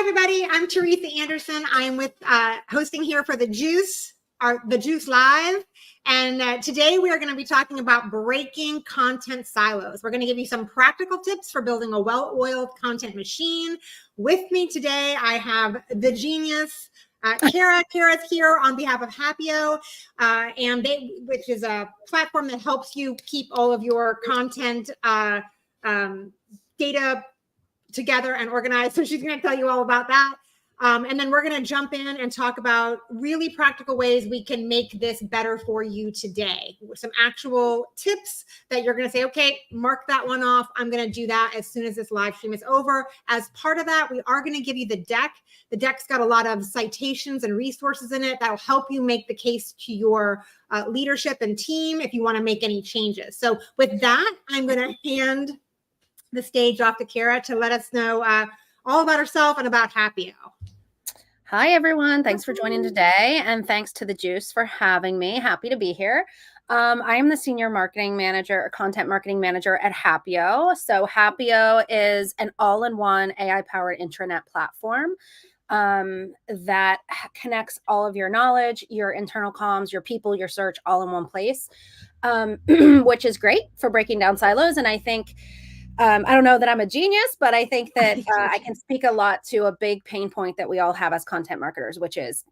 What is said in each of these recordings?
Hi, everybody. I'm Teresa Anderson. I'm with hosting here for The Juice Live. And today we are going to be talking about breaking content silos. We're going to give you some practical tips for building a well-oiled content machine. With me today, I have the genius, Kara. Kara's here on behalf of Happio, which is a platform that helps you keep all of your content data together and organized. So she's going to tell you all about that. And then we're going to jump in and talk about really practical ways we can make this better for you today. Some actual tips that you're going to say, okay, mark that one off. I'm going to do that as soon as this live stream is over. As part of that, we are going to give you the deck. The deck's got a lot of citations and resources in it that will help you make the case to your leadership and team if you want to make any changes. So with that, I'm going to hand the stage off to Kara to let us know all about herself and about Happio. Hi, everyone. Thanks for joining today. And thanks to The Juice for having me. Happy to be here. I am the senior marketing manager or content marketing manager at Happio. So Happio is an all-in-one AI-powered intranet platform that connects all of your knowledge, your internal comms, your people, your search, all in one place, which is great for breaking down silos. And I think I don't know that I'm a genius, but I think that I can speak a lot to a big pain point that we all have as content marketers, which is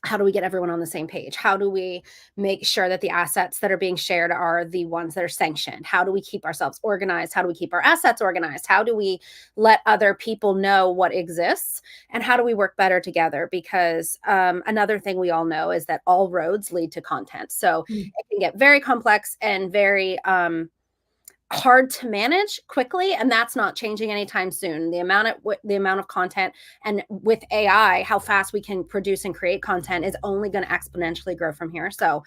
how do we get everyone on the same page? How do we make sure that the assets that are being shared are the ones that are sanctioned? How do we keep ourselves organized? How do we keep our assets organized? How do we let other people know what exists? And how do we work better together? Because another thing we all know is that all roads lead to content. So it can get very complex and very hard to manage quickly, and that's not changing anytime soon. The amount of content, and with AI, how fast we can produce and create content is only going to exponentially grow from here. So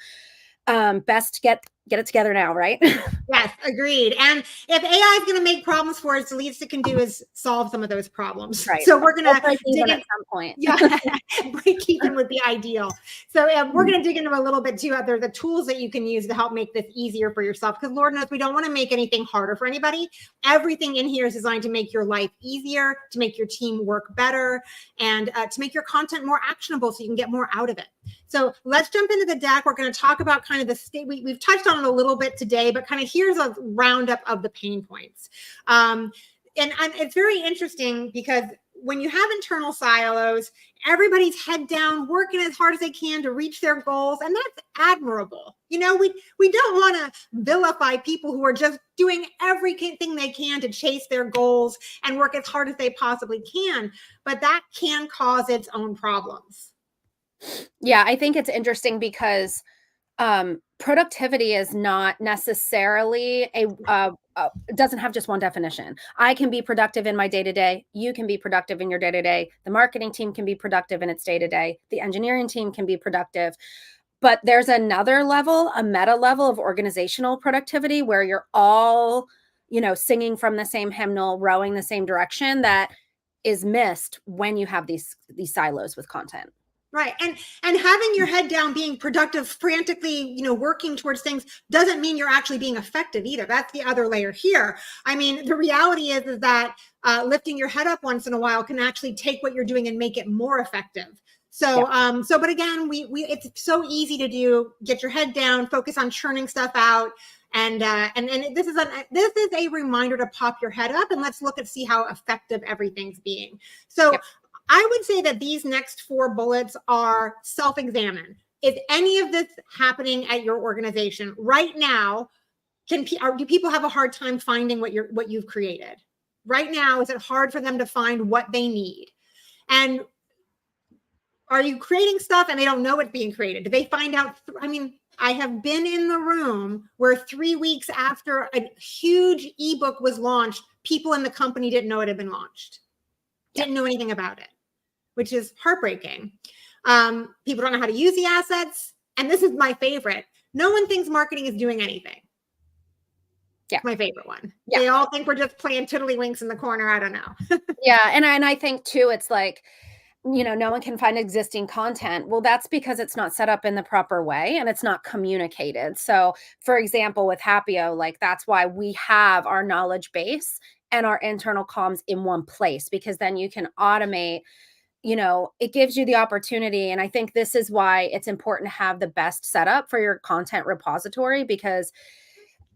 best get it together now, right? Yes, agreed. And if AI is going to make problems for us, the least it can do is solve some of those problems. Right. So we're going to break even at some point. Yeah, break even would be ideal. So we're going to dig into a little bit too. There are the tools that you can use to help make this easier for yourself. Because Lord knows we don't want to make anything harder for anybody. Everything in here is designed to make your life easier, to make your team work better, and to make your content more actionable so you can get more out of it. So let's jump into the deck. We're going to talk about kind of the state. We've touched on it a little bit today, but kind of here's a roundup of the pain points. And it's very interesting because when you have internal silos, everybody's head down, working as hard as they can to reach their goals. And that's admirable. You know, we don't want to vilify people who are just doing everything they can to chase their goals and work as hard as they possibly can. But that can cause its own problems. Yeah, I think it's interesting because productivity is not necessarily doesn't have just one definition. I can be productive in my day-to-day. You can be productive in your day-to-day. The marketing team can be productive in its day-to-day. The engineering team can be productive. But there's another level, a meta level of organizational productivity where you're all, singing from the same hymnal, rowing the same direction, that is missed when you have these silos with content. Right. And having your head down, being productive, frantically, working towards things doesn't mean you're actually being effective either. That's the other layer here. I mean, the reality is that lifting your head up once in a while can actually take what you're doing and make it more effective. So, yeah. But again, it's so easy to do. Get your head down, focus on churning stuff out. And this is a reminder to pop your head up and let's look and see how effective everything's being. So. Yep. I would say that these next 4 bullets are self-examine. Is any of this happening at your organization right now? Do people have a hard time finding what you've created? Right now, is it hard for them to find what they need? And are you creating stuff and they don't know it's being created? Do they find out? I mean, I have been in the room where 3 weeks after a huge ebook was launched, people in the company didn't know it had been launched. Didn't know anything about it, which is heartbreaking. People don't know how to use the assets. And this is my favorite. No one thinks marketing is doing anything. Yeah. My favorite one. Yeah. They all think we're just playing tiddlywinks in the corner. I don't know. Yeah. And I think too, it's like, no one can find existing content. Well, that's because it's not set up in the proper way and it's not communicated. So for example, with Happio, like that's why we have our knowledge base and our internal comms in one place, because then you can automate, it gives you the opportunity. And I think this is why it's important to have the best setup for your content repository, because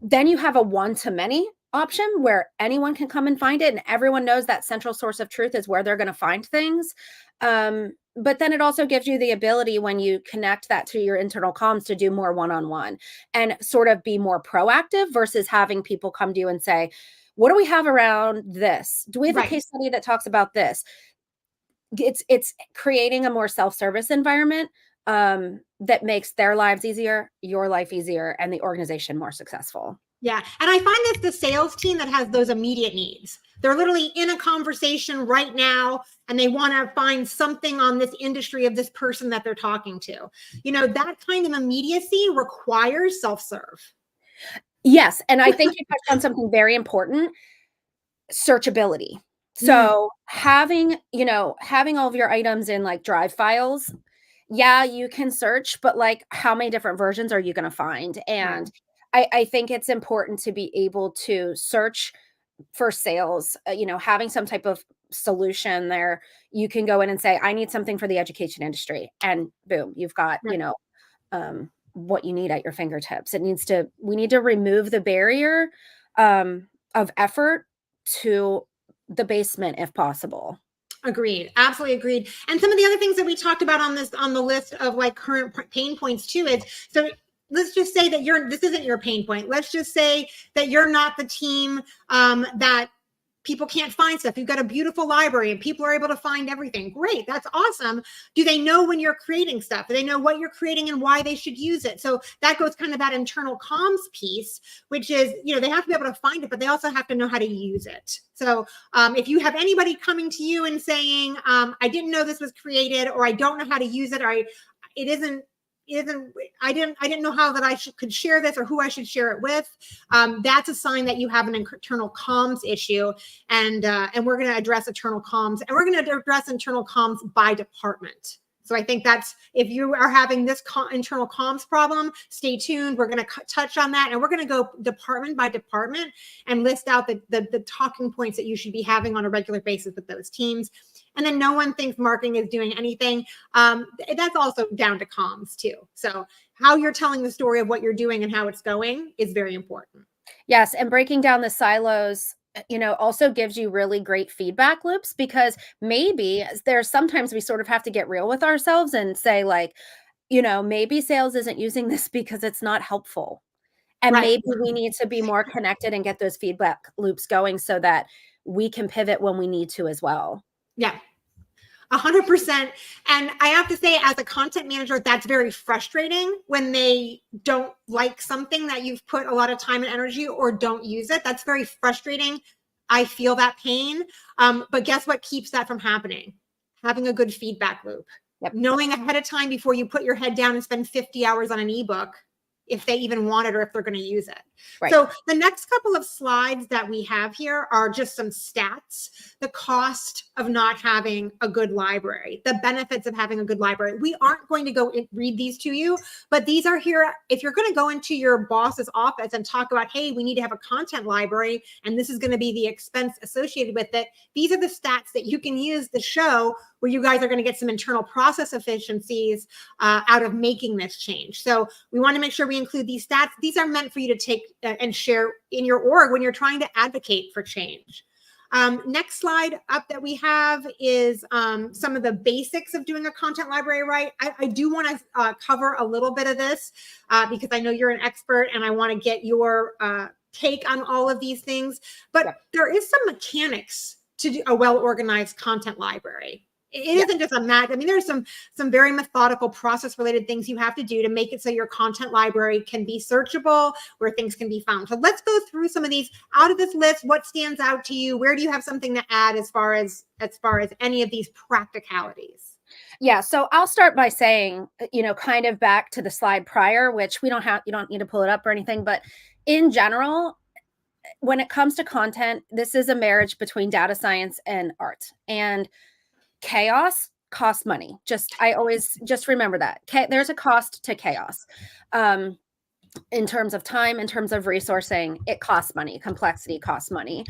then you have a one-to-many option where anyone can come and find it, and everyone knows that central source of truth is where they're going to find things. But then it also gives you the ability, when you connect that to your internal comms, to do more one-on-one and sort of be more proactive versus having people come to you and say, what do we have around this? Do we have a case study that talks about this? It's creating a more self-service environment that makes their lives easier, your life easier, and the organization more successful. Yeah. And I find that the sales team that has those immediate needs, they're literally in a conversation right now and they want to find something on this industry of this person that they're talking to. That kind of immediacy requires self-serve. Yes. And I think you touched on something very important: searchability. So having all of your items in like Drive files, yeah, you can search, but like, how many different versions are you going to find? And I think it's important to be able to search for sales, having some type of solution there. You can go in and say, I need something for the education industry. And boom, you've got, what you need at your fingertips. We need to remove the barrier of effort to the basement if possible. Agreed. Absolutely agreed. And some of the other things that we talked about on the list of like current pain points too is, so let's just say that this isn't your pain point. Let's just say that you're not the team that people can't find stuff. You've got a beautiful library and people are able to find everything. Great. That's awesome. Do they know when you're creating stuff? Do they know what you're creating and why they should use it? So that goes kind of that internal comms piece, which is, they have to be able to find it, but they also have to know how to use it. So if you have anybody coming to you and saying, I didn't know this was created, or I don't know how to use it, or I didn't know how that could share this or who I should share it with, that's a sign that you have an internal comms issue. And we're going to address internal comms, and we're going to address internal comms by department. So I think that's, if you are having this internal comms problem, stay tuned. We're going to touch on that, and we're going to go department by department and list out the talking points that you should be having on a regular basis with those teams. And then no one thinks marketing is doing anything. That's also down to comms too. So how you're telling the story of what you're doing and how it's going is very important. Yes. And breaking down the silos, also gives you really great feedback loops, because maybe sometimes we sort of have to get real with ourselves and say, like, maybe sales isn't using this because it's not helpful. And maybe we need to be more connected and get those feedback loops going so that we can pivot when we need to as well. Yeah. 100%. And I have to say, as a content manager, that's very frustrating when they don't like something that you've put a lot of time and energy, or don't use it. That's very frustrating. I feel that pain. But guess what keeps that from happening? Having a good feedback loop. Yep. Knowing ahead of time before you put your head down and spend 50 hours on an ebook, if they even want it or if they're going to use it. Right. So the next couple of slides that we have here are just some stats, the cost of not having a good library, the benefits of having a good library. We aren't going to go read these to you, but these are here. If you're going to go into your boss's office and talk about, hey, we need to have a content library, and this is going to be the expense associated with it, these are the stats that you can use to show where you guys are going to get some internal process efficiencies out of making this change. So we want to make sure we include these stats. These are meant for you to take and share in your org when you're trying to advocate for change. Next slide up that we have is some of the basics of doing a content library right. I do want to cover a little bit of this because I know you're an expert and I want to get your take on all of these things. But there is some mechanics to do a well-organized content library. It isn't just a I mean, there's some very methodical process-related things you have to do to make it so your content library can be searchable, where things can be found. So let's go through some of these out of this list. What stands out to you? Where do you have something to add as far as any of these practicalities? Yeah, so I'll start by saying, kind of back to the slide prior, which you don't need to pull it up or anything, but in general, when it comes to content, this is a marriage between data science and art. And chaos costs money. I always just remember that. There's a cost to chaos. in terms of time, in terms of resourcing, it costs money. Complexity costs money.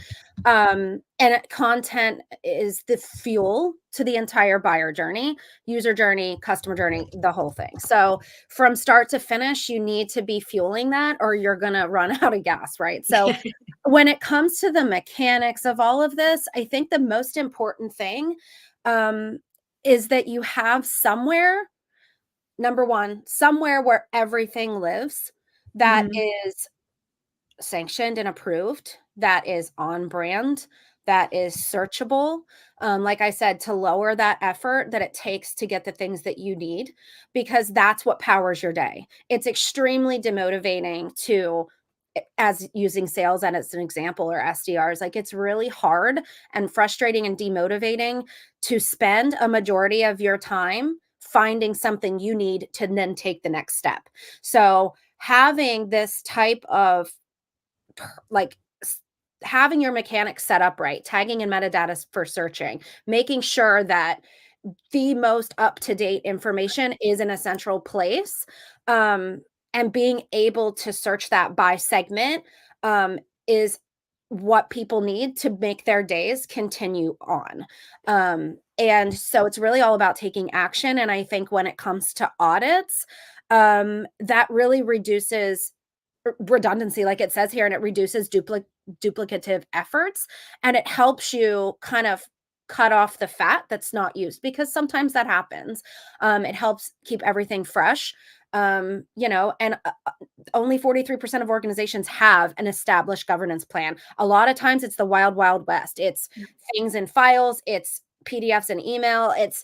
Content is the fuel to the entire buyer journey, user journey, customer journey, the whole thing. So from start to finish, you need to be fueling that or you're going to run out of gas, right? So when it comes to the mechanics of all of this, I think the most important thing is that you have somewhere, number one, somewhere where everything lives that is sanctioned and approved, that is on brand, that is searchable. Like I said, to lower that effort that it takes to get the things that you need, because that's what powers your day. It's extremely demotivating to, as using sales and as an example, or SDRs, like it's really hard and frustrating and demotivating to spend a majority of your time finding something you need to then take the next step. So having this type of like having your mechanics set up right, tagging and metadata for searching, making sure that the most up-to-date information is in a central place, and being able to search that by segment, is what people need to make their days continue on. And so it's really all about taking action. And I think when it comes to audits, that really reduces redundancy, like it says here, and it reduces duplicative efforts, and it helps you kind of cut off the fat that's not used, because sometimes that happens. It helps keep everything fresh. And only 43% of organizations have an established governance plan. A lot of times it's the wild, wild west. It's things in files, it's PDFs and email, it's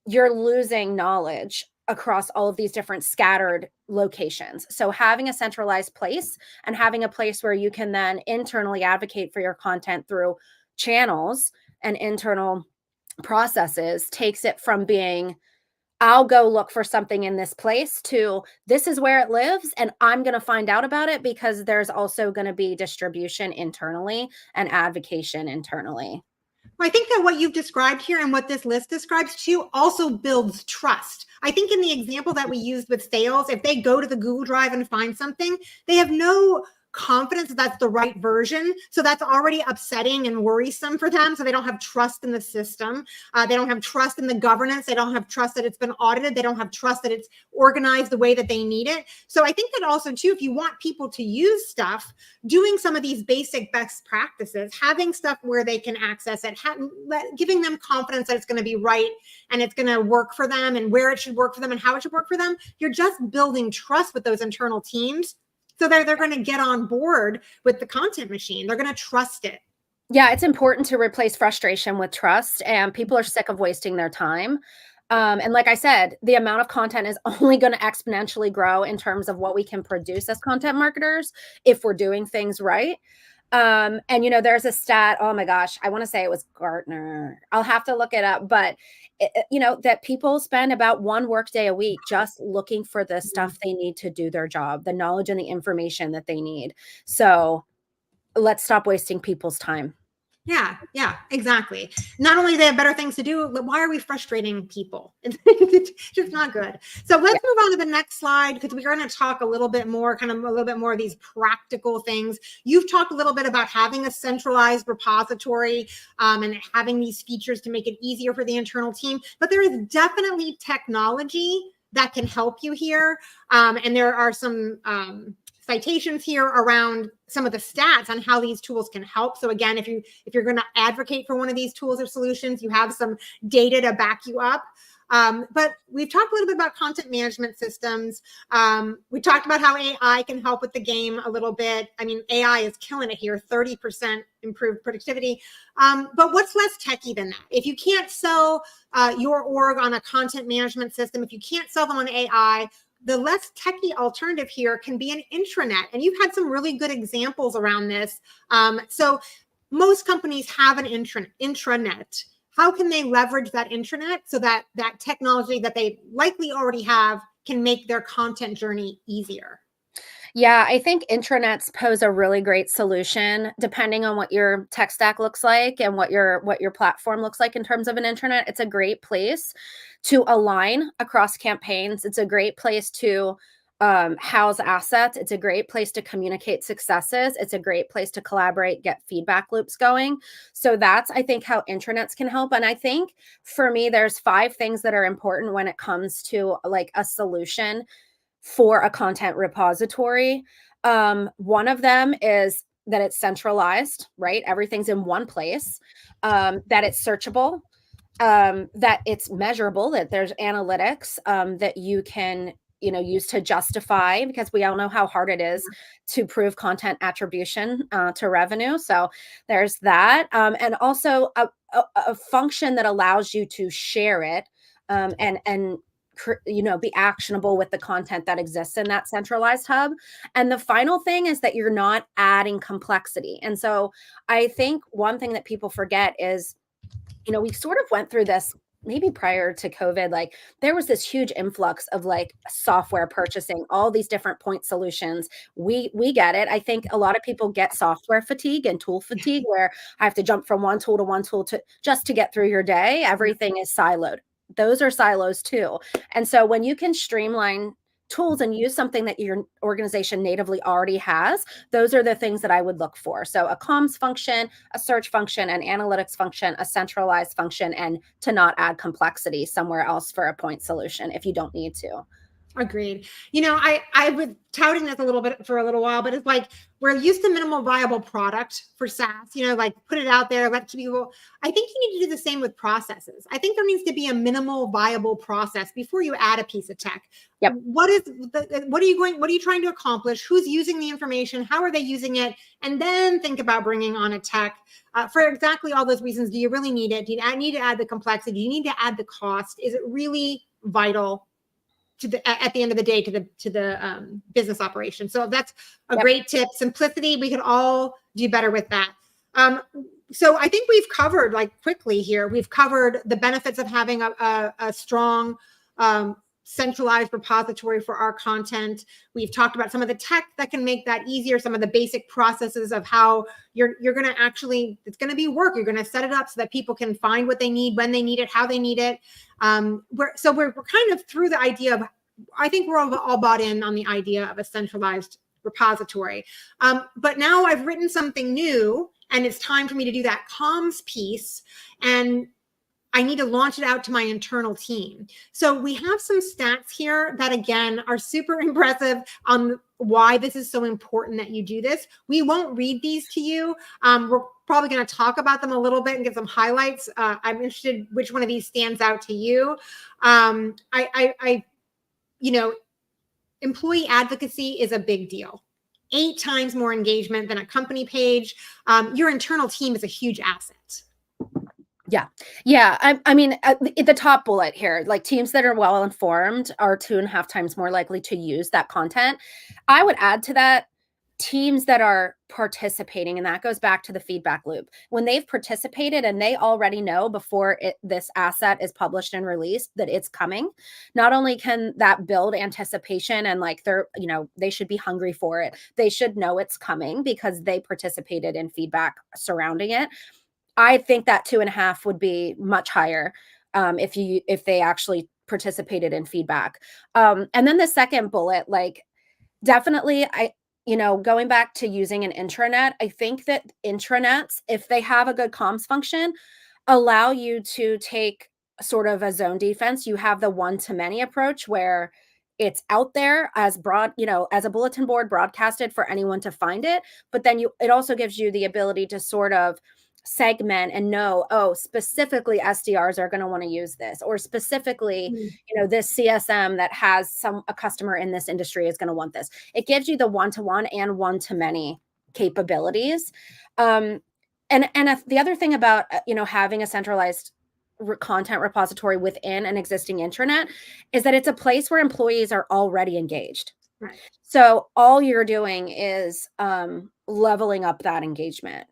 you're losing knowledge across all of these different scattered locations. So having a centralized place and having a place where you can then internally advocate for your content through channels and internal processes takes it from being, I'll go look for something in this place, to this is where it lives and I'm going to find out about it, because there's also going to be distribution internally and advocation internally. I think that what you've described here and what this list describes too also builds trust. I think in the example that we used with sales, if they go to the Google Drive and find something, they have no confidence that that's the right version. So that's already upsetting and worrisome for them. So they don't have trust in the system. They don't have trust in the governance. They don't have trust that it's been audited. They don't have trust that it's organized the way that they need it. So I think that also too, if you want people to use stuff, doing some of these basic best practices, having stuff where they can access it, giving them confidence that it's going to be right and it's going to work for them and where it should work for them and how it should work for them, you're just building trust with those internal teams. So they're going to get on board with the content machine. They're going to trust it. Yeah, it's important to replace frustration with trust, and people are sick of wasting their time. And like I said, the amount of content is only going to exponentially grow in terms of what we can produce as content marketers if we're doing things right. And there's a stat, oh my gosh, I want to say it was Gartner. I'll have to look it up, but that people spend about one workday a week just looking for the stuff they need to do their job, the knowledge and the information that they need. So let's stop wasting people's time. Yeah, exactly. Not only do they have better things to do, but why are we frustrating people? It's just not good. So let's move on to the next slide, because we're going to talk a little bit more of these practical things. You've talked a little bit about having a centralized repository and having these features to make it easier for the internal team, but there is definitely technology that can help you here. And there are some citations here around some of the stats on how these tools can help. So again, if you're going to advocate for one of these tools or solutions, you have some data to back you up. But we've talked a little bit about content management systems. We talked about how AI can help with the game a little bit. I mean, AI is killing it here, 30% improved productivity. But what's less techy than that? If you can't sell your org on a content management system, if you can't sell them on AI, the less techy alternative here can be an intranet. And you've had some really good examples around this. So most companies have an intranet. How can they leverage that intranet so that that technology that they likely already have can make their content journey easier? Yeah, I think intranets pose a really great solution depending on what your tech stack looks like and what your platform looks like in terms of an intranet. It's a great place to align across campaigns. It's a great place to house assets. It's a great place to communicate successes. It's a great place to collaborate, get feedback loops going. So that's, I think, how intranets can help. And I think for me, there's 5 things that are important when it comes to like a solution for a content repository. One of them is that it's centralized, right? Everything's in one place, that it's searchable, that it's measurable, that there's analytics that you can use to justify, because we all know how hard it is to prove content attribution to revenue. So there's that, and also a function that allows you to share it and be actionable with the content that exists in that centralized hub. And the final thing is that you're not adding complexity. And so I think one thing that people forget is, we sort of went through this maybe prior to COVID. Like there was this huge influx of like software purchasing, all these different point solutions. We get it. I think a lot of people get software fatigue and tool fatigue, where I have to jump from one tool to one tool to just to get through your day. Everything is siloed. Those are silos too. And so when you can streamline tools and use something that your organization natively already has, those are the things that I would look for. So a comms function, a search function, an analytics function, a centralized function, and to not add complexity somewhere else for a point solution if you don't need to. Agreed. I was touting this a little bit for a little while, but it's like we're used to minimal viable product for SaaS, like put it out there, let people. I think you need to do the same with processes. I think there needs to be a minimal viable process before you add a piece of tech. Yep. What are you trying to accomplish? Who's using the information? How are they using it? And then think about bringing on a tech for exactly all those reasons. Do you really need it? Do you need to add the complexity? Do you need to add the cost? Is it really vital at the end of the day to the business operation? So that's a great tip. Simplicity, we could all do better with that. So I think we've covered, like quickly here, we've covered the benefits of having a strong centralized repository for our content. We've talked about some of the tech that can make that easier, some of the basic processes of how you're going to actually, it's going to be work. You're going to set it up so that people can find what they need, when they need it, how they need it. We're kind of through the idea of, I think we're all bought in on the idea of a centralized repository. But now I've written something new and it's time for me to do that comms piece, and I need to launch it out to my internal team. So we have some stats here that, again, are super impressive on why this is so important that you do this. We won't read these to you. We're probably going to talk about them a little bit and get some highlights. I'm interested which one of these stands out to you. Employee advocacy is a big deal. 8 times more engagement than a company page. Your internal team is a huge asset. Yeah. I mean, the top bullet here, like teams that are well informed are 2.5 times more likely to use that content. I would add to that teams that are participating, and that goes back to the feedback loop. When they've participated and they already know before this asset is published and released that it's coming, not only can that build anticipation and like they should be hungry for it. They should know it's coming because they participated in feedback surrounding it. I think that 2.5 would be much higher if they actually participated in feedback. And then the second bullet, like definitely, going back to using an intranet, I think that intranets, if they have a good comms function, allow you to take sort of a zone defense. You have the one-to-many approach where it's out there as broad, as a bulletin board broadcasted for anyone to find it. But then it also gives you the ability to sort of segment and know, specifically SDRs are going to want to use this, or specifically, this CSM that has a customer in this industry is going to want this. It gives you the one-to-one and one-to-many capabilities. And the other thing about, having a centralized content repository within an existing intranet is that it's a place where employees are already engaged. Right. So all you're doing is leveling up that engagement.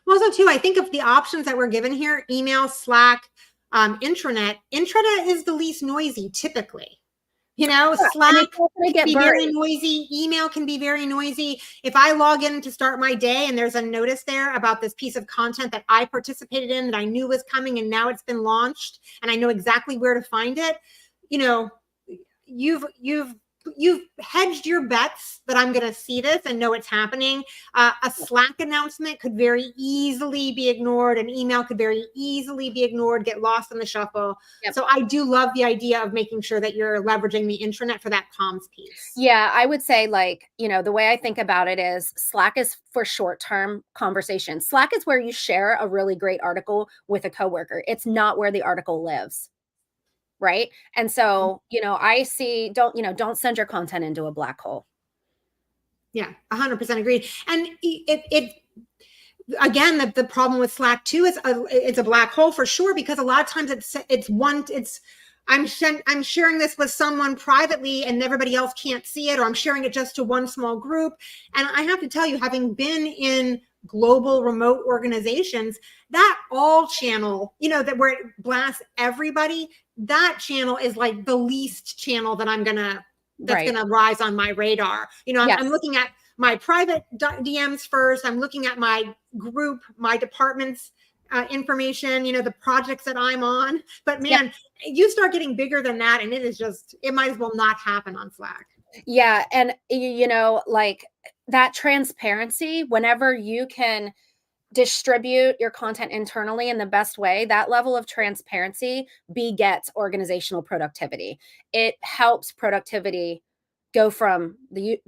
Also, too, I think of the options that we're given here: email, Slack, intranet. Intranet is the least noisy, typically. Slack can be very noisy. Email can be very noisy. If I log in to start my day and there's a notice there about this piece of content that I participated in that I knew was coming and now it's been launched and I know exactly where to find it, you've you've hedged your bets that I'm going to see this and know it's happening. A Slack announcement could very easily be ignored. An email could very easily be ignored, get lost in the shuffle. Yep. So I do love the idea of making sure that you're leveraging the intranet for that comms piece. Yeah, I would say, like, the way I think about it is Slack is for short-term conversations. Slack is where you share a really great article with a coworker. It's not where the article lives. Right. And so, I see, don't send your content into a black hole. Yeah, 100% agreed. And it again, the problem with Slack too is it's a black hole for sure, because a lot of times I'm sharing this with someone privately and everybody else can't see it, or I'm sharing it just to one small group. And I have to tell you, having been in global remote organizations, that all channel, that where it blasts everybody, that channel is like the least channel that that's going to rise on my radar. I'm looking at my private DMs first. I'm looking at my group, my department's information, the projects that I'm on. But man, you start getting bigger than that, and it might as well not happen on Slack. Yeah. And, like that transparency, whenever you can distribute your content internally in the best way, that level of transparency begets organizational productivity. It helps productivity go from the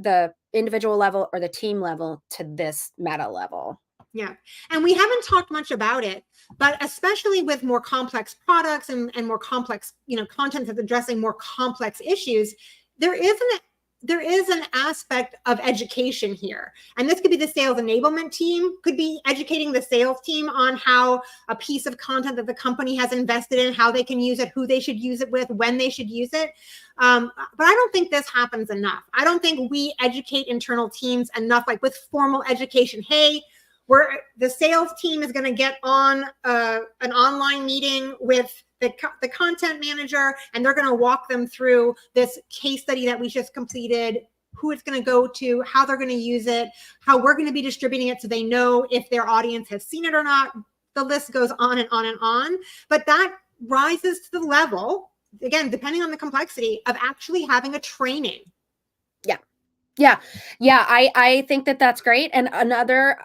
individual level or the team level to this meta level. Yeah. And we haven't talked much about it, but especially with more complex products and more complex, content that's addressing more complex issues, there is an aspect of education here. And this could be the sales enablement team, could be educating the sales team on how a piece of content that the company has invested in, how they can use it, who they should use it with, when they should use it. But I don't think this happens enough. I don't think we educate internal teams enough, like with formal education. Hey, the sales team is going to get on an online meeting with the content manager, and they're going to walk them through this case study that we just completed, who it's going to go to, how they're going to use it, how we're going to be distributing it so they know if their audience has seen it or not. The list goes on and on and on. But that rises to the level, again, depending on the complexity, of actually having a training. Yeah. I think that's great. And another,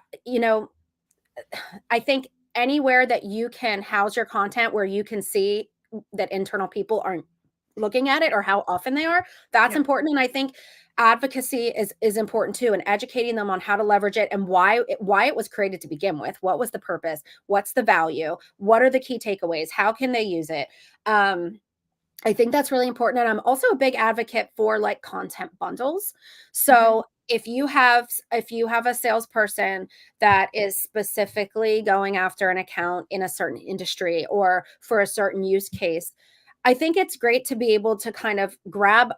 I think anywhere that you can house your content where you can see that internal people aren't looking at it or how often they are, that's important. And I think advocacy is important too, and educating them on how to leverage it and why it was created to begin with. What was the purpose? What's the value? What are the key takeaways? How can they use it? I think that's really important. And I'm also a big advocate for like content bundles. So if you have a salesperson that is specifically going after an account in a certain industry or for a certain use case, I think it's great to be able to kind of grab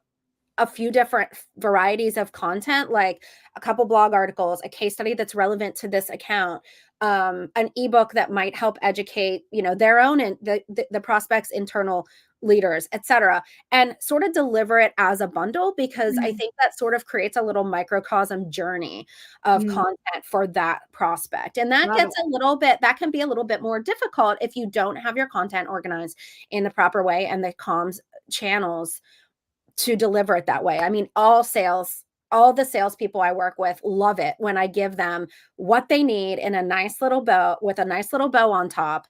a few different varieties of content, like a couple blog articles, a case study that's relevant to this account, an ebook that might help educate, their own and the prospect's internal leaders, etc., and sort of deliver it as a bundle, because I think that sort of creates a little microcosm journey of content for that prospect. And that that can be a little bit more difficult if you don't have your content organized in the proper way and the comms channels to deliver it that way. I mean, all the salespeople I work with love it when I give them what they need in a nice little bow with a nice little bow on top.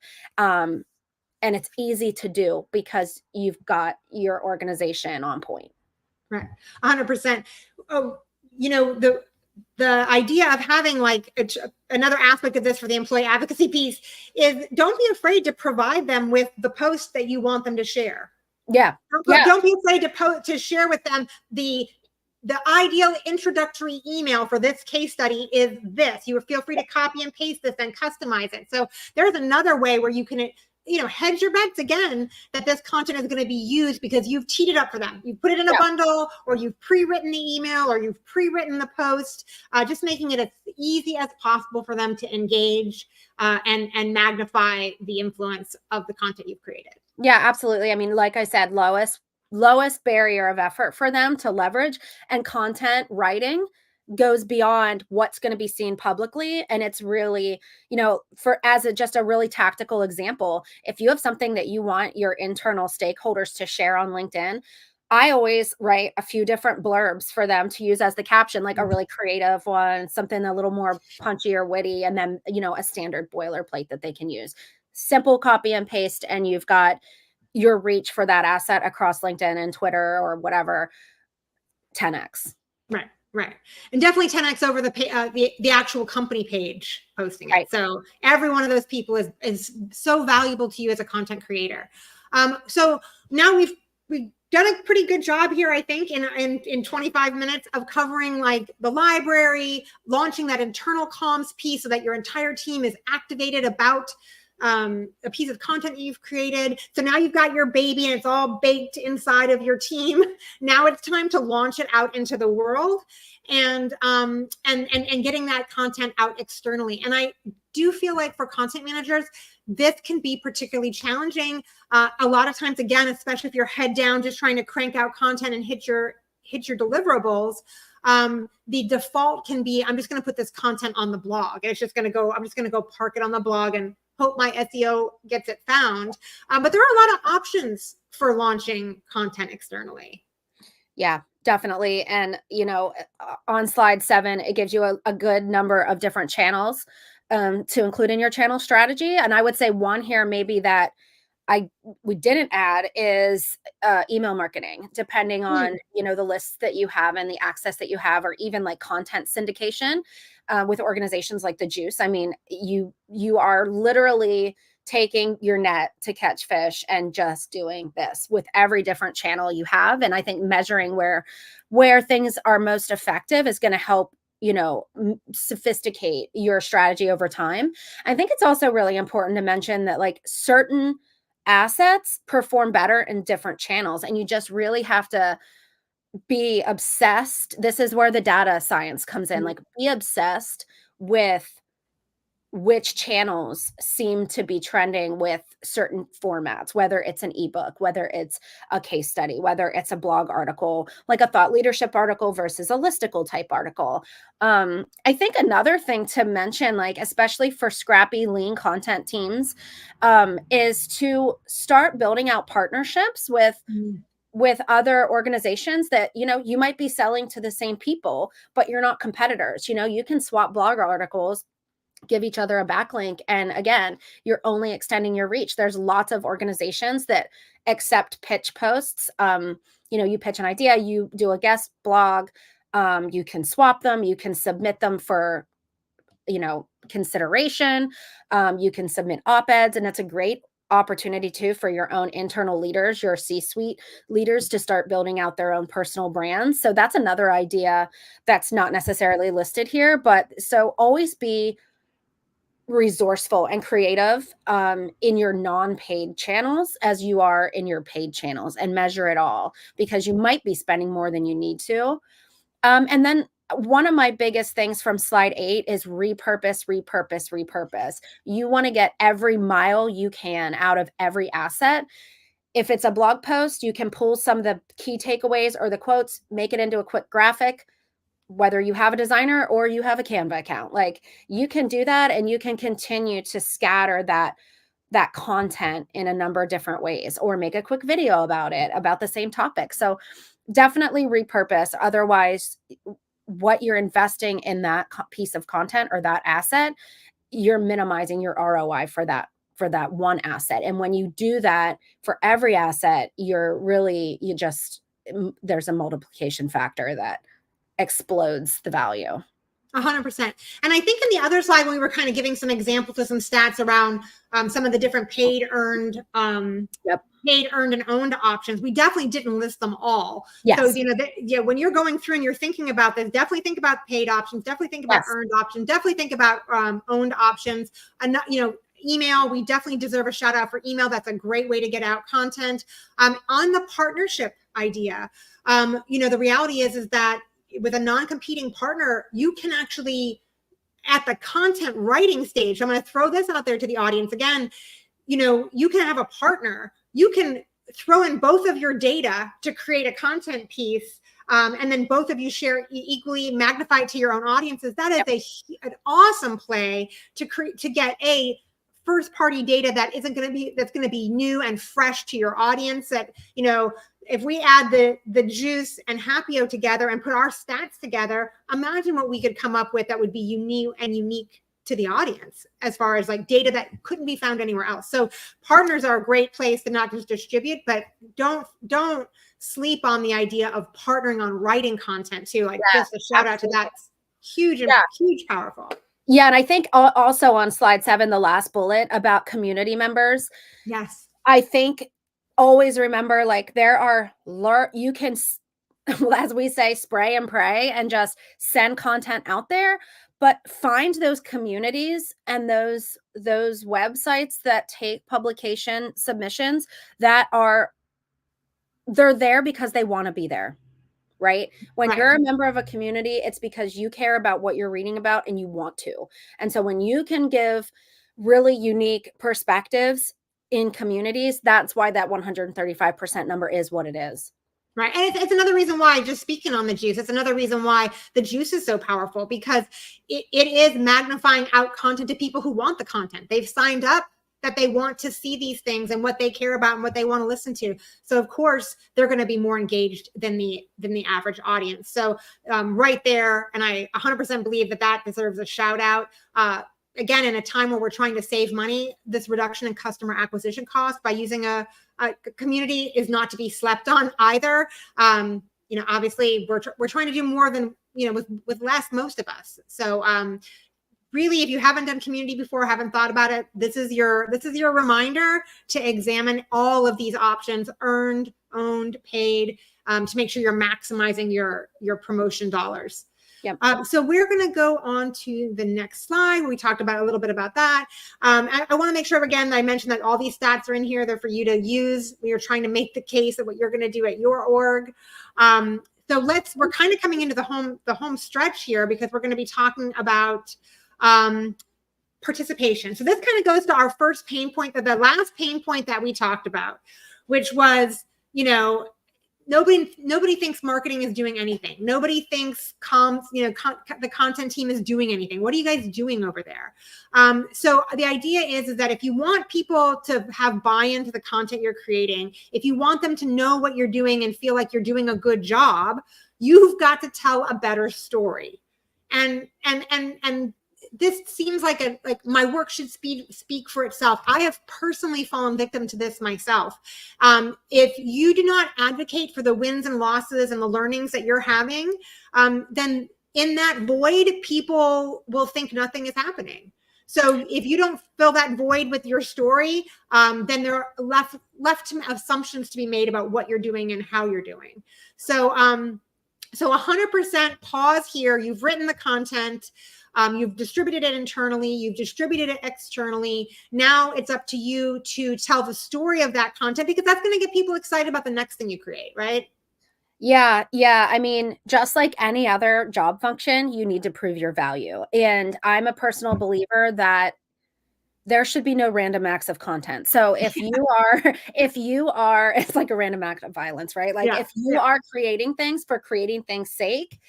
And it's easy to do because you've got your organization on point. Right. 100%. Oh, the idea of having like another aspect of this for the employee advocacy piece is don't be afraid to provide them with the post that you want them to share. Yeah. Don't be afraid to share with them the ideal introductory email for this case study is this. You feel free to copy and paste this and customize it. So there's another way where you can, hedge your bets again that this content is going to be used because you've teed it up for them. You put it in a bundle, or you've pre-written the email, or you've pre-written the post, just making it as easy as possible for them to engage and magnify the influence of the content you've created. Yeah, absolutely. I mean, like I said, lowest barrier of effort for them to leverage, and content writing goes beyond what's going to be seen publicly. And it's really, just a really tactical example, if you have something that you want your internal stakeholders to share on LinkedIn, I always write a few different blurbs for them to use as the caption, like a really creative one, something a little more punchy or witty, and then, a standard boilerplate that they can use. Simple copy and paste, and you've got your reach for that asset across LinkedIn and Twitter or whatever, 10x. Right. Right. And definitely 10x over the actual company page posting it. Right. So every one of those people is so valuable to you as a content creator. So now we've done a pretty good job here, I think, in 25 minutes of covering like the library, launching that internal comms piece so that your entire team is activated about a piece of content that you've created. So now you've got your baby and it's all baked inside of your team. Now it's time to launch it out into the world and getting that content out externally. And I do feel like for content managers, this can be particularly challenging. A lot of times, again, especially if you're head down, just trying to crank out content and hit your deliverables, the default can be, I'm just going to put this content on the blog. And it's just going to go, I'm just going to go park it on the blog and hope my SEO gets it found. But there are a lot of options for launching content externally. Yeah, definitely. And, on slide 7, it gives you a good number of different channels to include in your channel strategy. And I would say one here maybe that we didn't add is email marketing, depending on, the lists that you have and the access that you have, or even like content syndication with organizations like the Juice. I mean, you are literally taking your net to catch fish and just doing this with every different channel you have. And I think measuring where things are most effective is going to help sophisticate your strategy over time. I think it's also really important to mention that like certain assets perform better in different channels, and you just really have to be obsessed. This is where the data science comes in. Like, be obsessed with which channels seem to be trending with certain formats, whether it's an ebook, whether it's a case study, whether it's a blog article, like a thought leadership article versus a listicle type article. I think another thing to mention, like especially for scrappy lean content teams, is to start building out partnerships with other organizations that, you might be selling to the same people, but you're not competitors. You can swap blog articles, give each other a backlink. And again, you're only extending your reach. There's lots of organizations that accept pitch posts. You pitch an idea, you do a guest blog, you can swap them, you can submit them for, consideration. You can submit op-eds, and it's a great opportunity too for your own internal leaders, your C-suite leaders, to start building out their own personal brands. So that's another idea that's not necessarily listed here, but so always be resourceful and creative in your non-paid channels as you are in your paid channels, and measure it all, because you might be spending more than you need to. And then one of my biggest things from slide 8 is repurpose. You want to get every mile you can out of every asset. If it's a blog post, you can pull some of the key takeaways or the quotes, make it into a quick graphic, whether you have a designer or you have a Canva account. Like, you can do that, and you can continue to scatter that content in a number of different ways, or make a quick video about it, about the same topic. So definitely repurpose. Otherwise, what you're investing in that piece of content or that asset, you're minimizing your ROI for that one asset. And when you do that for every asset, there's a multiplication factor that explodes the value. 100%. And I think in the other slide, when we were kind of giving some examples of some stats around some of the different paid, earned, and owned options, we definitely didn't list them all. Yes. So, when you're going through and you're thinking about this, definitely think about paid options, definitely think about earned options, definitely think about owned options. And, email, we definitely deserve a shout out for email. That's a great way to get out content. On the partnership idea, the reality is that with a non-competing partner, you can actually, at the content writing stage, I'm going to throw this out there to the audience again, you can have a partner, you can throw in both of your data to create a content piece, and then both of you share equally, magnify it to your own audiences. That is an awesome play to get a first party data that's going to be new and fresh to your audience, that if we add the Juice and Happio together and put our stats together, imagine what we could come up with that would be unique to the audience as far as like data that couldn't be found anywhere else. So partners are a great place to not just distribute, but don't sleep on the idea of partnering on writing content too. Like just a shout out to that. Huge, huge, powerful. Yeah. And I think also on slide 7, the last bullet about community members. Yes. I think always remember, like you can, as we say, spray and pray and just send content out there, but find those communities and those websites that take publication submissions they're there because they want to be there. Right? When you're a member of a community, it's because you care about what you're reading about and you want to. And so when you can give really unique perspectives in communities, that's why that 135% number is what it is. Right. And it's another reason why, just speaking on the Juice, it's another reason why the Juice is so powerful, because it is magnifying out content to people who want the content. They've signed up that they want to see these things and what they care about and what they want to listen to. So of course they're going to be more engaged than the average audience. So right there, and I 100% believe that deserves a shout out. Again, in a time where we're trying to save money, this reduction in customer acquisition cost by using a community is not to be slept on either. Obviously we're trying to do more than with less, most of us. So really, if you haven't done community before, haven't thought about it, this is your reminder to examine all of these options: earned, owned, paid, to make sure you're maximizing your promotion dollars. Yep. So we're going to go on to the next slide. We talked about a little bit about that. I want to make sure again that I mentioned that all these stats are in here. They're for you to use when you're trying to make the case of what you're going to do at your org. So we're kind of coming into the home stretch here, because we're going to be talking about participation. So this kind of goes to our first pain point, the last pain point that we talked about, which was, nobody thinks marketing is doing anything. Nobody thinks the content team is doing anything. What are you guys doing over there? So the idea is that if you want people to have buy-in to the content you're creating, if you want them to know what you're doing and feel like you're doing a good job, you've got to tell a better story. And this seems like my work should speak for itself. I have personally fallen victim to this myself. If you do not advocate for the wins and losses and the learnings that you're having, then in that void, people will think nothing is happening. So if you don't fill that void with your story, then there are left assumptions to be made about what you're doing and how you're doing. So 100% pause here. You've written the content. You've distributed it internally. You've distributed it externally. Now it's up to you to tell the story of that content, because that's going to get people excited about the next thing you create, right? Yeah. I mean, just like any other job function, you need to prove your value. And I'm a personal believer that there should be no random acts of content. So if you are, it's like a random act of violence, right? Like if you are creating things for creating things' sake,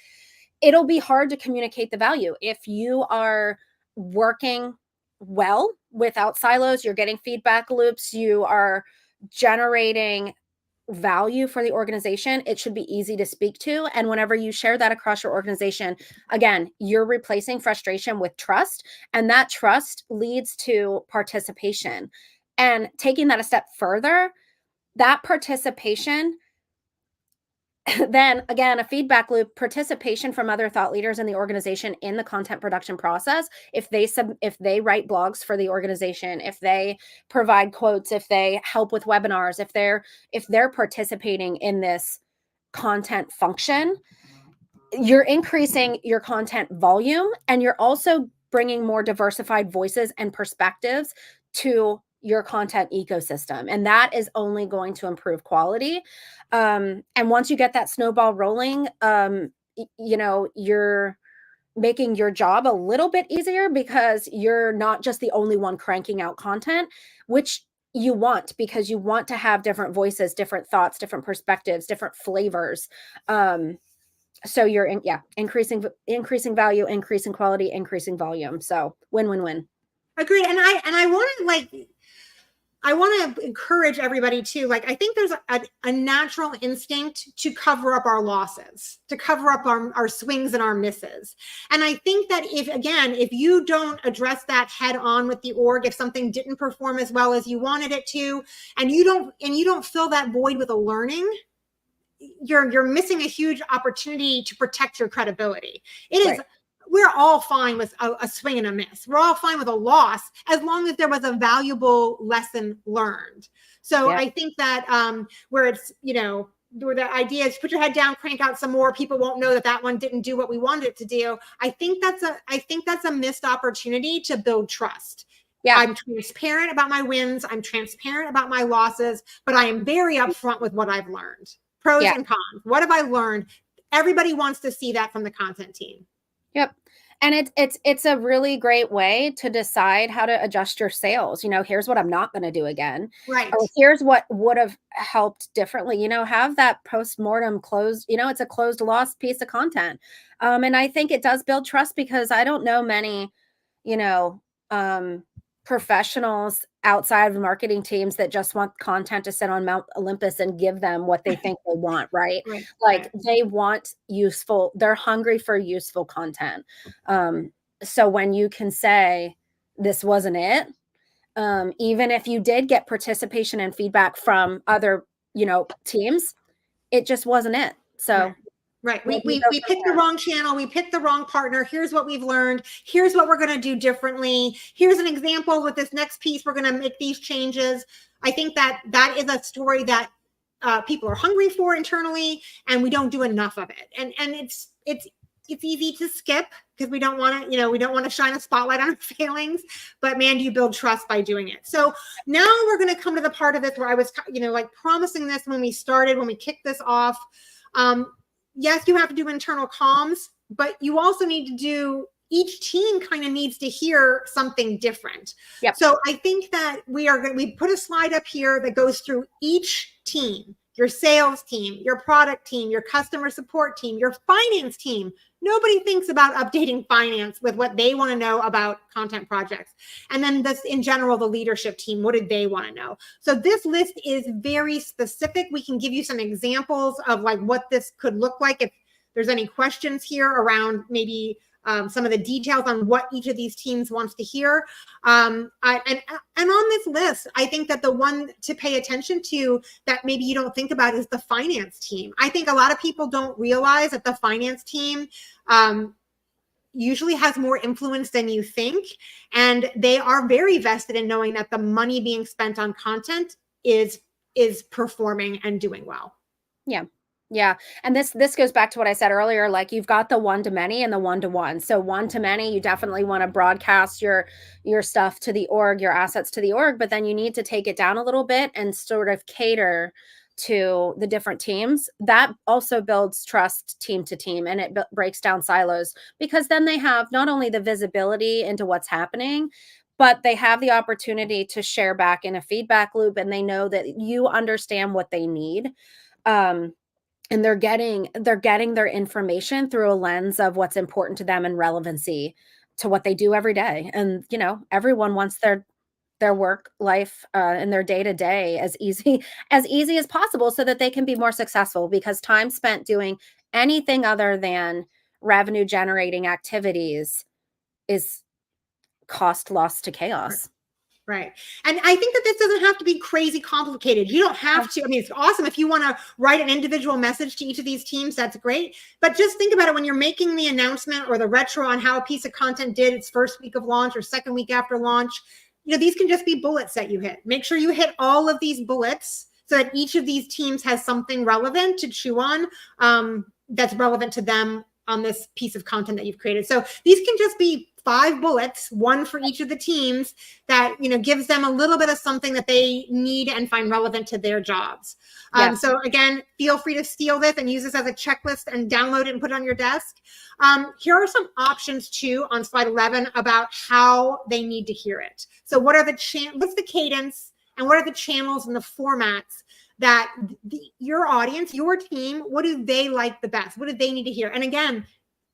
it'll be hard to communicate the value. If you are working well without silos, you're getting feedback loops, you are generating value for the organization, it should be easy to speak to. And whenever you share that across your organization, again, you're replacing frustration with trust, and that trust leads to participation. And taking that a step further, that participation, then again, a feedback loop, participation from other thought leaders in the organization in the content production process. If they write blogs for the organization, if they provide quotes, if they help with webinars, if they're participating in this content function, you're increasing your content volume, and you're also bringing more diversified voices and perspectives to your content ecosystem. And that is only going to improve quality. And once you get that snowball rolling, you're making your job a little bit easier, because you're not just the only one cranking out content, which you want, because you want to have different voices, different thoughts, different perspectives, different flavors. So you're increasing value, increasing quality, increasing volume. So win. Agreed. And I want to I want to encourage everybody too. Like, I think there's a natural instinct to cover up our losses, to cover up our swings and our misses. And I think that if you don't address that head on with the org, if something didn't perform as well as you wanted it to, and you don't fill that void with a learning, you're missing a huge opportunity to protect your credibility. It is. Right. We're all fine with a swing and a miss. We're all fine with a loss as long as there was a valuable lesson learned. So I think that where it's, where the idea is put your head down, crank out some more. People won't know that one didn't do what we wanted it to do. I think that's a missed opportunity to build trust. Yeah. I'm transparent about my wins. I'm transparent about my losses, but I am very upfront with what I've learned. Pros and cons. What have I learned? Everybody wants to see that from the content team. Yep. And it's a really great way to decide how to adjust your sales. Here's what I'm not going to do again. Right. Or here's what would have helped differently. Have that post-mortem closed, it's a closed loss piece of content. And I think it does build trust because I don't know many, professionals outside of marketing teams that just want content to sit on Mount Olympus and give them what they think they want, right? Like they want useful, they're hungry for useful content. So when you can say this wasn't it, even if you did get participation and feedback from other, teams, it just wasn't it. So right. We picked the wrong channel. We picked the wrong partner. Here's what we've learned. Here's what we're going to do differently. Here's an example with this next piece. We're going to make these changes. I think that is a story that people are hungry for internally, and we don't do enough of it. And it's easy to skip because we don't want to shine a spotlight on our failings, but man, do you build trust by doing it. So now we're going to come to the part of this where I was, promising this when we kicked this off. Yes, you have to do internal comms, but you also need to do, each team kind of needs to hear something different. Yep. So I think that we put a slide up here that goes through each team, your sales team, your product team, your customer support team, your finance team. Nobody thinks about updating finance with what they want to know about content projects. And then this, in general, the leadership team, what did they want to know? So this list is very specific. We can give you some examples of like what this could look like if there's any questions here around maybe some of the details on what each of these teams wants to hear. And on this list, I think that the one to pay attention to that maybe you don't think about is the finance team. I think a lot of people don't realize that the finance team usually has more influence than you think. And they are very vested in knowing that the money being spent on content is performing and doing well. Yeah. Yeah. And this goes back to what I said earlier, like you've got the one-to-many and the one-to-one. So one-to-many, you definitely want to broadcast your stuff to the org, your assets to the org, but then you need to take it down a little bit and sort of cater to the different teams. That also builds trust team to team, and it breaks down silos because then they have not only the visibility into what's happening, but they have the opportunity to share back in a feedback loop, and they know that you understand what they need. And they're getting their information through a lens of what's important to them and relevancy to what they do every day. And, everyone wants their work life and their day to day as easy as possible so that they can be more successful, because time spent doing anything other than revenue generating activities is cost lost to chaos. Right. And I think that this doesn't have to be crazy complicated. You don't have to. I mean, it's awesome if you want to write an individual message to each of these teams, that's great. But just think about it when you're making the announcement or the retro on how a piece of content did its first week of launch or second week after launch. These can just be bullets that you hit. Make sure you hit all of these bullets so that each of these teams has something relevant to chew on that's relevant to them on this piece of content that you've created. So these can just be 5 bullets, one for each of the teams that, gives them a little bit of something that they need and find relevant to their jobs. So again, feel free to steal this and use this as a checklist and download it and put it on your desk. Here are some options too on slide 11 about how they need to hear it. So what's the cadence and what are the channels and the formats that your audience, your team, what do they like the best? What do they need to hear? And again,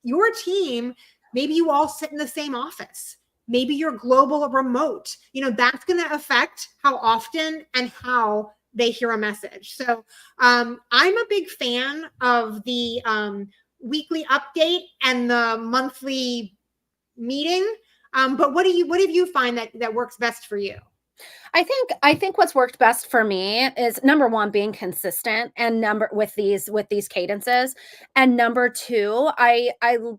your team, maybe you all sit in the same office. maybe you're global or remote. That's going to affect how often and how they hear a message. So I'm a big fan of the weekly update and the monthly meeting. But what have you find that works best for you? I think what's worked best for me is number one, being consistent and with these cadences. And number two, I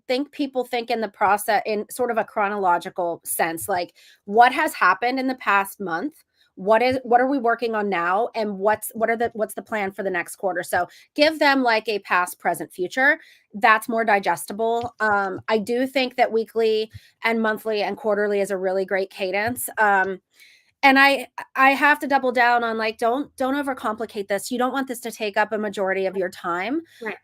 think people think in the process in sort of a chronological sense, like what has happened in the past month, what are we working on now, and what's the plan for the next quarter. So give them like a past, present, future. That's more digestible. I do think that weekly and monthly and quarterly is a really great cadence. And I have to double down on, like, don't overcomplicate this. You don't want this to take up a majority of your time. Right.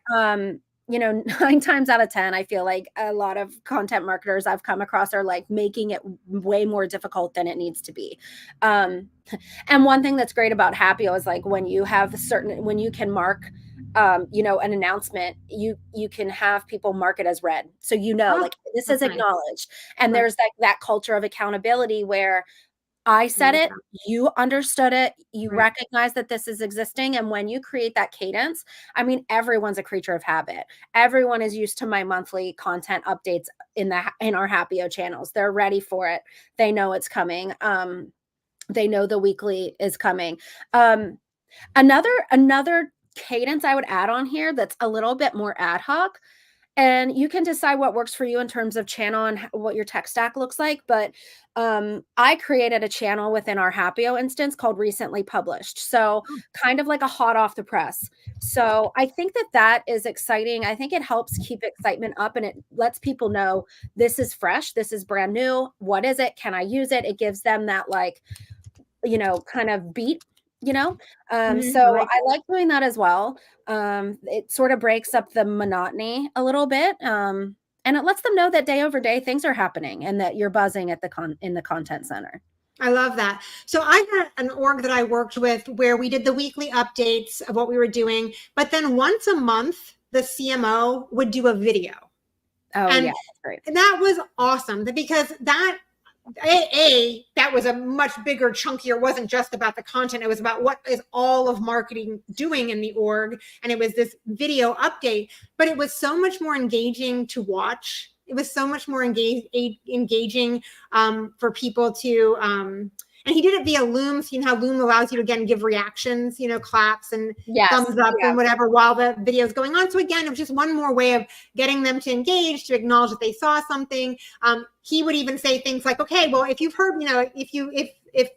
9 times out of 10, I feel like a lot of content marketers I've come across are like making it way more difficult than it needs to be. And one thing that's great about Happio is like when you can mark an announcement, you can have people mark it as read. So like this is acknowledged. And there's that culture of accountability where I said it, you understood it, you recognize that this is existing. And when you create that cadence, I mean, everyone's a creature of habit. Everyone is used to my monthly content updates in our Happio channels. They're ready for it. They know it's coming. They know the weekly is coming. Another cadence I would add on here that's a little bit more ad hoc. And you can decide what works for you in terms of channel and what your tech stack looks like. But I created a channel within our Happio instance called Recently Published. So kind of like a hot off the press. So I think that is exciting. I think it helps keep excitement up, and it lets people know this is fresh. This is brand new. What is it? Can I use it? It gives them that kind of beat. So I like doing that as well. It sort of breaks up the monotony a little bit. And it lets them know that day over day things are happening and that you're buzzing at in the content center. I love that. So I had an org that I worked with where we did the weekly updates of what we were doing, but then once a month, the CMO would do a video. Oh, yeah, that's great. And that was awesome because that was a much bigger, chunkier, wasn't just about the content. It was about what is all of marketing doing in the org. And it was this video update, but it was so much more engaging to watch. It was so much more engaging for people to, and he did it via Loom. So you know how Loom allows you to, again, give reactions, claps and thumbs up and whatever while the video is going on. So again, it was just one more way of getting them to engage, to acknowledge that they saw something. He would even say things like, okay, well, if you've heard, if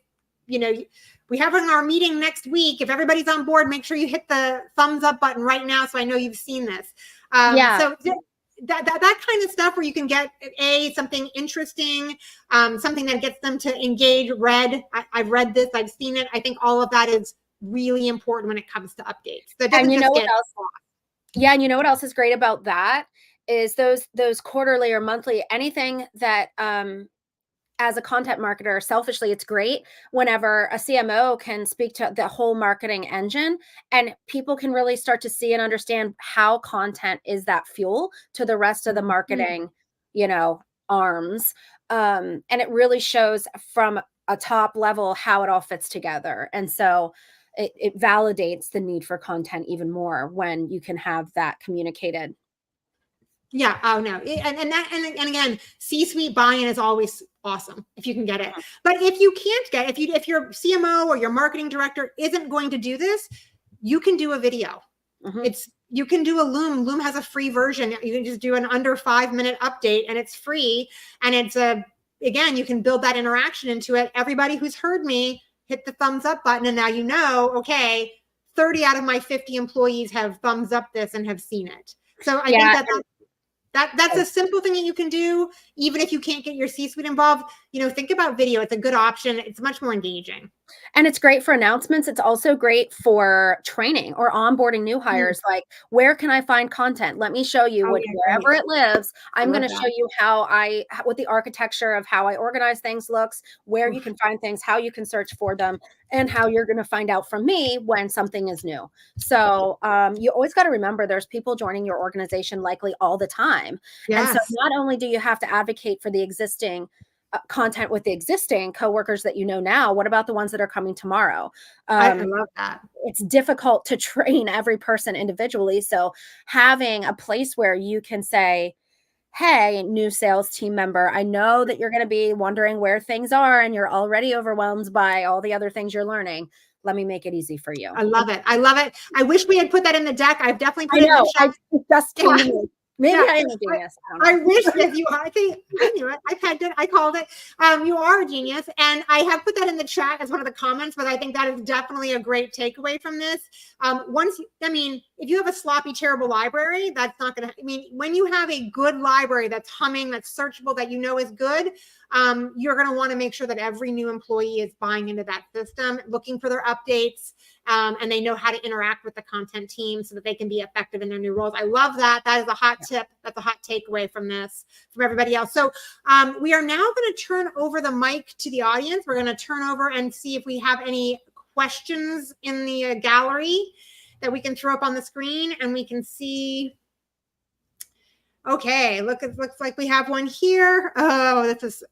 we have in our meeting next week, if everybody's on board, make sure you hit the thumbs up button right now. So I know you've seen this. So that kind of stuff where you can get something interesting, something that gets them to engage. I've read this, I've seen it. I think all of that is really important when it comes to updates. So and you know what else? Yeah, and you know what else is great about that is those quarterly or monthly, anything that as a content marketer, selfishly, it's great whenever a CMO can speak to the whole marketing engine and people can really start to see and understand how content is that fuel to the rest of the marketing, arms. And it really shows from a top level how it all fits together. And so it validates the need for content even more when you can have that communicated. Yeah. Oh no. And again, C-suite buy-in is always awesome if you can get it. But if you can't get, if your CMO or your marketing director isn't going to do this, you can do a video. You can do a Loom. Loom has a free version. You can just do an under 5-minute update and it's free. And it's again, you can build that interaction into it. Everybody who's heard me hit the thumbs up button. And now okay, 30 out of my 50 employees have thumbs up this and have seen it. So I think that's a simple thing that you can do, even if you can't get your C-suite involved. Think about video. It's a good option. It's much more engaging. And it's great for announcements. It's also great for training or onboarding new hires. Like, where can I find content? Let me show you wherever it lives. I'm going to show you what the architecture of how I organize things looks, where you can find things, how you can search for them, and how you're going to find out from me when something is new. So you always got to remember there's people joining your organization likely all the time. Yes. And so not only do you have to advocate for the existing content with the existing coworkers that you know now. What about the ones that are coming tomorrow? I love that. It's difficult to train every person individually. So having a place where you can say, hey, new sales team member, I know that you're going to be wondering where things are and you're already overwhelmed by all the other things you're learning. Let me make it easy for you. I love it. I love it. I wish we had put that in the deck. I've definitely put I it in know. the chat. It just came to me. Maybe Yeah. I am a genius. I don't know. I wish that you are. I think I knew it. I pegged it. I called it. You are a genius. And I have put that in the chat as one of the comments, but I think that is definitely a great takeaway from this. If you have a sloppy, terrible library, that's not going to, when you have a good library that's humming, that's searchable, that you know is good, you're going to want to make sure that every new employee is buying into that system, looking for their updates, and they know how to interact with the content team so that they can be effective in their new roles. I love that. That is a hot tip. That's a hot takeaway from this, from everybody else. So we are now going to turn over the mic to the audience. We're going to turn over and see if we have any questions in the gallery that we can throw up on the screen, and we can see. Okay, it looks like we have one here. Oh, this is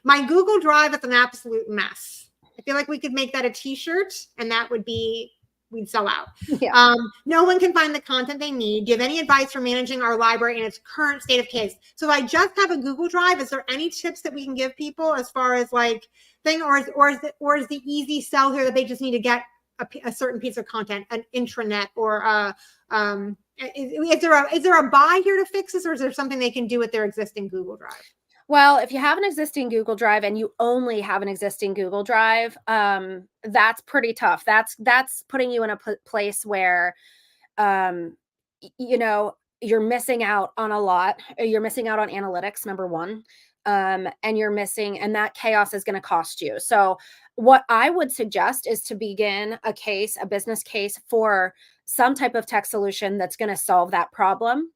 my Google Drive is an absolute mess. I feel like we could make that a t-shirt and that would be, we'd sell out. Yeah. No one can find the content they need. Do you have any advice for managing our library in its current state of case? So if I just have a Google Drive, is there any tips that we can give people as far as like thing, or is the easy sell here that they just need to get a certain piece of content, an intranet, or is there a buy here to fix this, or is there something they can do with their existing Google Drive? Well, if you have an existing Google Drive and you only have an existing Google Drive, that's pretty tough. That's putting you in a place where, you're missing out on a lot. You're missing out on analytics, number one. And that chaos is going to cost you. So what I would suggest is to begin a business case for some type of tech solution that's going to solve that problem.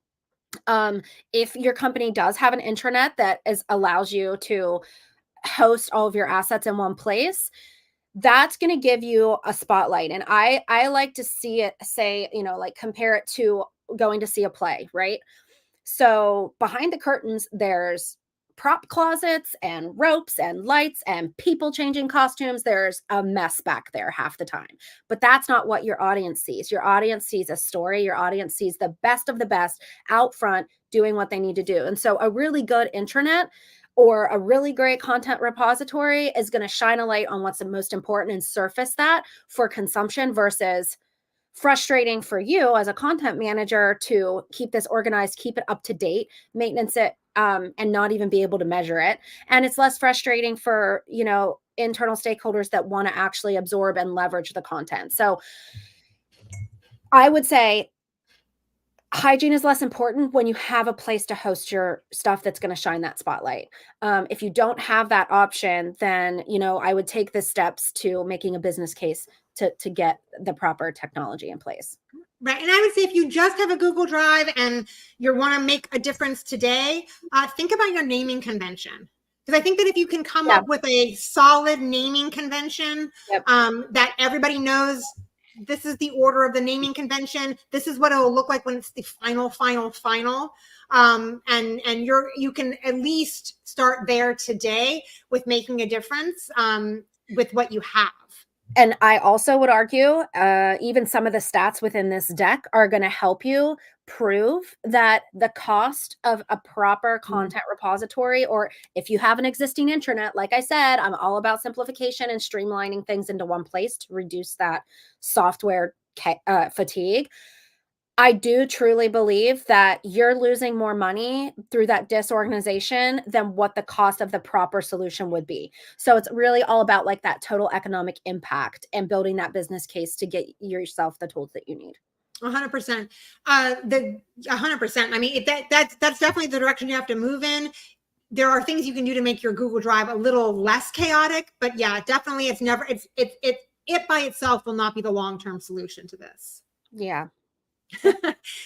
If your company does have an intranet that allows you to host all of your assets in one place, that's going to give you a spotlight. And I like to see it, compare it to going to see a play, right? So behind the curtains, there's prop closets and ropes and lights and people changing costumes. There's a mess back there half the time, but that's not what your audience sees. Your audience sees a story. Your audience sees the best of the best out front doing what they need to do. And so a really good intranet or a really great content repository is going to shine a light on what's the most important and surface that for consumption versus frustrating for you as a content manager to keep this organized, keep it up to date, maintenance it, and not even be able to measure it. And it's less frustrating for, internal stakeholders that want to actually absorb and leverage the content. So I would say hygiene is less important when you have a place to host your stuff that's going to shine that spotlight. If you don't have that option, then, I would take the steps to making a business case to get the proper technology in place. Right. And I would say if you just have a Google Drive and you want to make a difference today, think about your naming convention. Because I think that if you can come up with a solid naming convention, that everybody knows this is the order of the naming convention, this is what it will look like when it's the final. And you can at least start there today with making a difference with what you have. And I also would argue, even some of the stats within this deck are going to help you prove that the cost of a proper content repository, or if you have an existing intranet, like I said, I'm all about simplification and streamlining things into one place to reduce that software fatigue. I do truly believe that you're losing more money through that disorganization than what the cost of the proper solution would be. So it's really all about like that total economic impact and building that business case to get yourself the tools that you need. 100%. 100%. I mean, that's definitely the direction you have to move in. There are things you can do to make your Google Drive a little less chaotic, but yeah, definitely it by itself will not be the long-term solution to this. Yeah.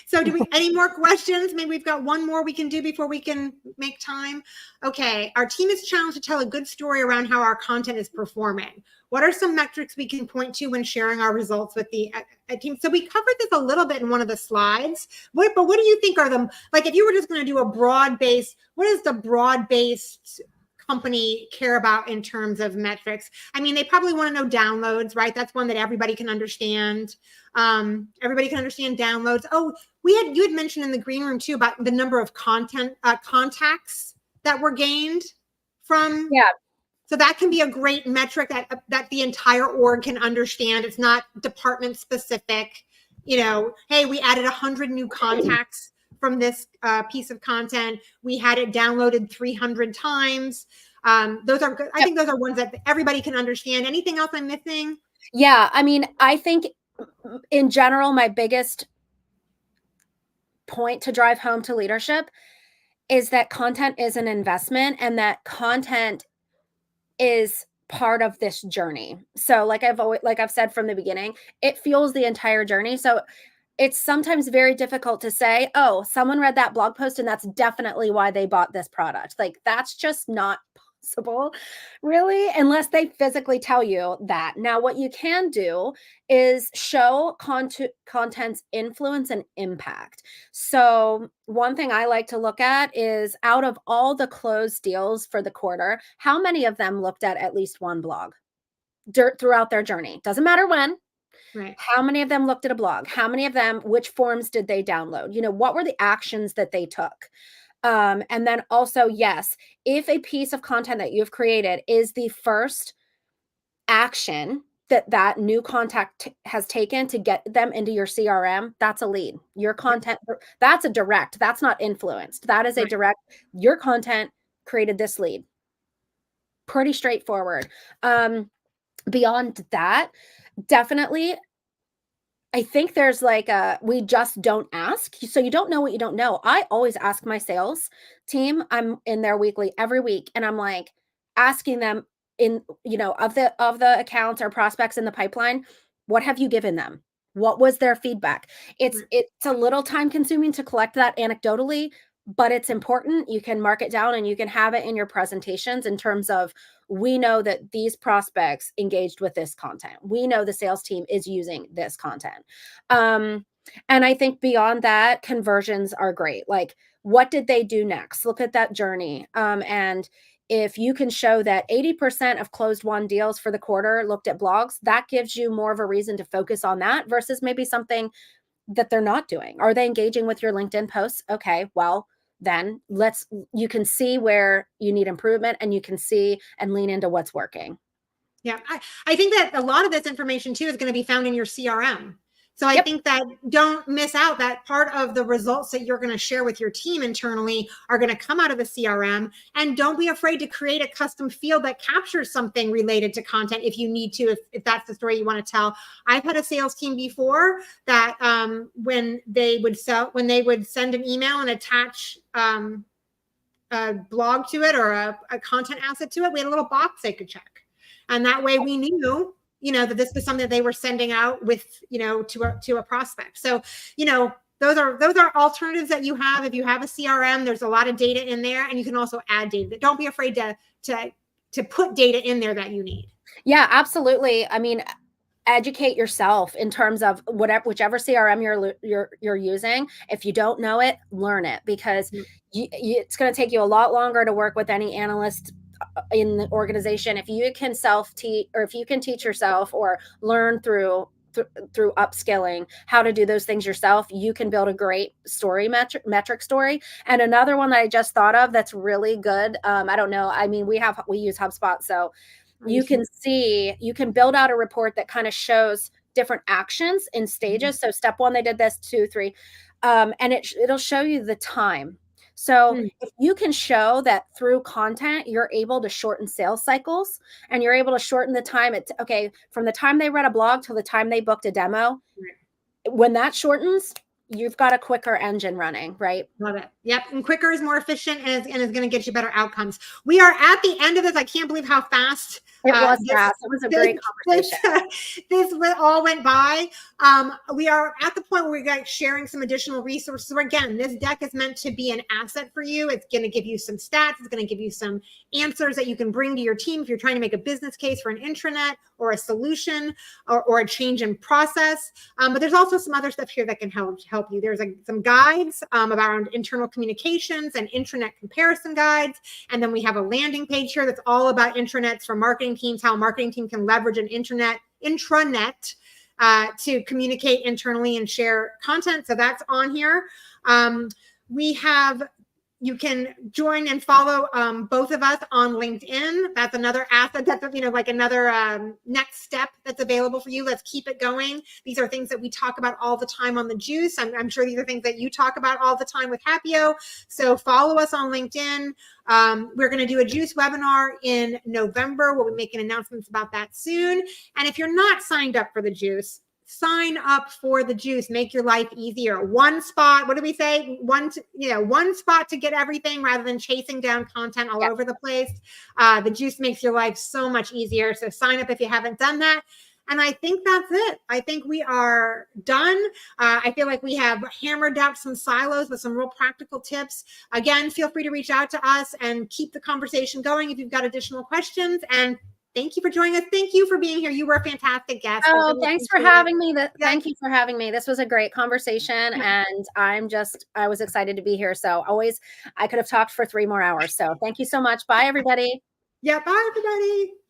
So any more questions? Maybe we've got one more we can do before we can make time. Okay. Our team is challenged to tell a good story around how our content is performing. What are some metrics we can point to when sharing our results with the team. So we covered this a little bit in one of the slides. But what do you think are the, like, if you were just going to do a broad base, what is the broad based company care about in terms of metrics? I mean, they probably want to know downloads, right? That's one that everybody can understand. Everybody can understand downloads. Oh, you had mentioned in the green room too about the number of contacts that were gained from. Yeah. So that can be a great metric that the entire org can understand. It's not department specific. You know, hey, we added 100 new contacts from this piece of content. We had it downloaded 300 times. Those are good. I think those are ones that everybody can understand. Anything else I'm missing? Yeah, I mean, I think in general, my biggest point to drive home to leadership is that content is an investment and that content is part of this journey. So like I've said from the beginning, it fuels the entire journey. So it's sometimes very difficult to say, oh, someone read that blog post and that's definitely why they bought this product. Like that's just not possible, really, unless they physically tell you that. Now, what you can do is show content's influence and impact. So one thing I like to look at is out of all the closed deals for the quarter, how many of them looked at least one blog throughout their journey? Doesn't matter when. Right. How many of them looked at a blog? How many of them, which forms did they download? You know, what were the actions that they took? And then also, yes, if a piece of content that you've created is the first action that new contact has taken to get them into your CRM, that's a lead. Your content, that's a direct, that's not influenced. That is a direct, your content created this lead. Pretty straightforward. Beyond that, definitely, I think there's like we just don't ask. So you don't know what you don't know. I always ask my sales team. I'm in there weekly, every week, and I'm like asking them in, you know, of the accounts or prospects in the pipeline, what have you given them? What was their feedback? It's a little time consuming to collect that anecdotally, but it's important. You can mark it down and you can have it in your presentations in terms of, we know that these prospects engaged with this content. We know the sales team is using this content. And I think beyond that, conversions are great. Like, what did they do next? Look at that journey. And if you can show that 80% of closed won deals for the quarter looked at blogs, that gives you more of a reason to focus on that versus maybe something that they're not doing. Are they engaging with your LinkedIn posts? Okay, well, then you can see where you need improvement and you can see and lean into what's working. Yeah, I think that a lot of this information too is going to be found in your CRM. So I think that don't miss out that part of the results that you're going to share with your team internally are going to come out of the CRM. And don't be afraid to create a custom field that captures something related to content if you need to, if that's the story you want to tell. I've had a sales team before that when they would send an email and attach a blog to it or a content asset to it, we had a little box they could check. And that way we knew, you know, that this was something that they were sending out with, you know, to a prospect. So, you know, those are alternatives that you have. If you have a CRM, there's a lot of data in there, and you can also add data. Don't be afraid to put data in there that you need. Yeah, absolutely. I mean, educate yourself in terms of whichever CRM you're using. If you don't know it, learn it, because it's going to take you a lot longer to work with any analyst in the organization. If you can self-teach, or if you can teach yourself or learn through upskilling how to do those things yourself, you can build a great story, metric story. And another one that I just thought of that's really good. I don't know. I mean, we use HubSpot, so you can build out a report that kind of shows different actions in stages. So step 1, they did this, 2, 3, and it'll show you the time. So if you can show that through content, you're able to shorten sales cycles and you're able to shorten the time, from the time they read a blog till the time they booked a demo, when that shortens, you've got a quicker engine running, right? Love it. Yep, and quicker is more efficient and is going to get you better outcomes. We are at the end of this. I can't believe how fast It was fast. It was a great conversation. This all went by. We are at the point where we're sharing some additional resources. So again, this deck is meant to be an asset for you. It's going to give you some stats. It's going to give you some answers that you can bring to your team if you're trying to make a business case for an intranet or a solution or a change in process. But there's also some other stuff here that can help you. There's some guides around internal communications and intranet comparison guides. And then we have a landing page here that's all about intranets for marketing teams, how a marketing team can leverage an intranet to communicate internally and share content. So that's on here. You can join and follow both of us on LinkedIn. That's another asset. That's like another next step that's available for you. Let's keep it going. These are things that we talk about all the time on the Juice. I'm sure these are things that you talk about all the time with Happio. So follow us on LinkedIn. We're going to do a Juice webinar in November. We'll be making announcements about that soon. And if you're not signed up for the Juice, sign up for the Juice. Make your life easier. One spot. What do we say? One spot to get everything rather than chasing down content all over the place. The Juice makes your life so much easier. So sign up if you haven't done that. And I think that's it. I think we are done. I feel like we have hammered out some silos with some real practical tips. Again, feel free to reach out to us and keep the conversation going if you've got additional questions. And thank you for joining us. Thank you for being here. You were a fantastic guest. Oh, thanks for having me. Thank you for having me. This was a great conversation, and I was excited to be here. So I could have talked for 3 more hours. So thank you so much. Bye, everybody. Yeah, bye, everybody.